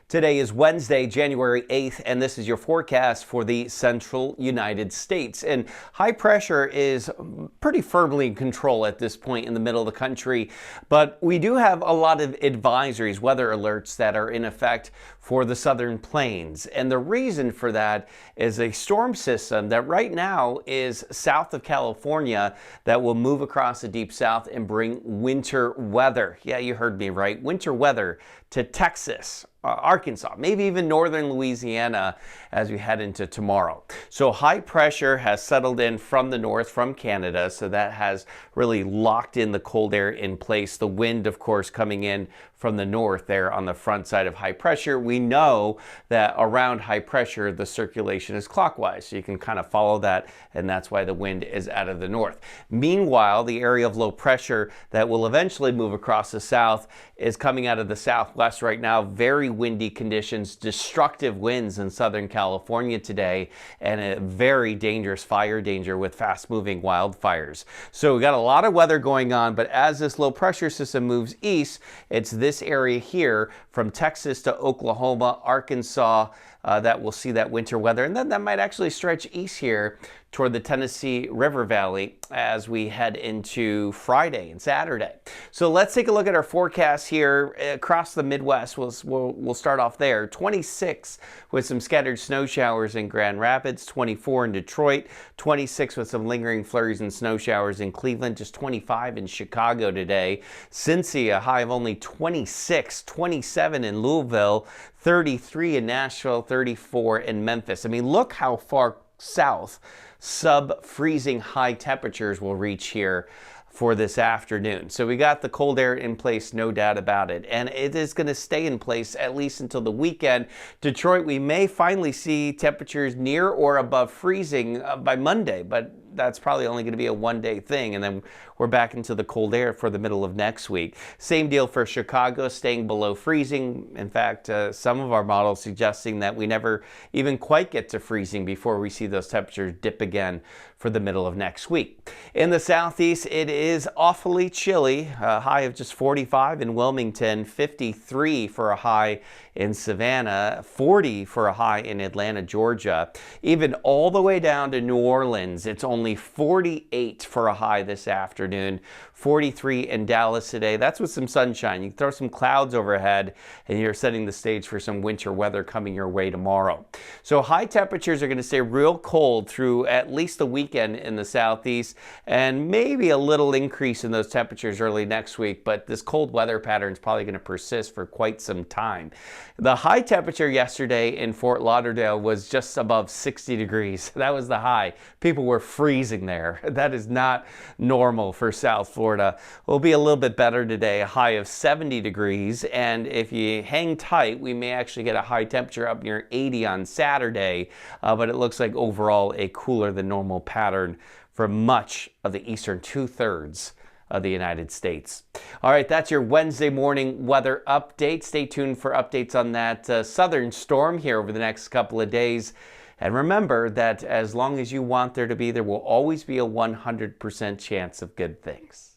Today is Wednesday, January 8th, and this is your forecast for the central United States. And high pressure is pretty firmly in control at this point in the middle of the country, but we do have a lot of advisories, weather alerts that are in effect for the southern plains. And the reason for that is a storm system that right now is south of California that will move across the deep south and bring winter weather. Yeah, you heard me right. Winter weather to Texas, Arkansas, maybe even northern Louisiana as we head into tomorrow. So high pressure has settled in from the north, from Canada, so that has really locked in the cold air in place. The wind, of course, coming in from the north there on the front side of high pressure. We know that around high pressure, the circulation is clockwise, so you can kind of follow that, and that's why the wind is out of the north. Meanwhile, the area of low pressure that will eventually move across the south is coming out of the southwest right now. Very windy conditions, destructive winds in Southern California today, and a very dangerous fire danger with fast-moving wildfires. So we got a lot of weather going on, but as this low pressure system moves east, it's this area here from Texas to Oklahoma, Arkansas, that will see that winter weather. And then that might actually stretch east here toward the Tennessee River Valley as we head into Friday and Saturday. So let's take a look at our forecast here across the Midwest. We'll start off there. 26 with some scattered snow showers in Grand Rapids, 24 in Detroit, 26 with some lingering flurries and snow showers in Cleveland, just 25 in Chicago today. Cincy, a high of only 26, 27 in Louisville, 33 in Nashville, 34 in Memphis. I mean, look how far south sub-freezing high temperatures will reach here for this afternoon. So we got the cold air in place, no doubt about it. And it is going to stay in place at least until the weekend. Detroit, we may finally see temperatures near or above freezing by Monday, but that's probably only going to be a one-day thing, and then we're back into the cold air for the middle of next week. Same deal for Chicago, staying below freezing. In fact, some of our models suggesting that we never even quite get to freezing before we see those temperatures dip again for the middle of next week. In the southeast, it is awfully chilly, a high of just 45 in Wilmington, 53 for a high in Savannah, 40 for a high in Atlanta, Georgia. Even all the way down to New Orleans, it's only 48 for a high this afternoon, 43 in Dallas today. That's with some sunshine. You can throw some clouds overhead and you're setting the stage for some winter weather coming your way tomorrow. So high temperatures are going to stay real cold through at least the weekend in the southeast, and maybe a little increase in those temperatures early next week, but this cold weather pattern is probably going to persist for quite some time. The high temperature yesterday in Fort Lauderdale was just above 60 degrees. That was the high. People were freezing there. That is not normal for South Florida. It'll be a little bit better today, a high of 70 degrees. And if you hang tight, we may actually get a high temperature up near 80 on Saturday. But it looks like overall a cooler than normal pattern for much of the eastern two-thirds of the United States. All right, that's your Wednesday morning weather update. Stay tuned for updates on that southern storm here over the next couple of days. And remember that as long as you want there to be, there will always be a 100% chance of good things.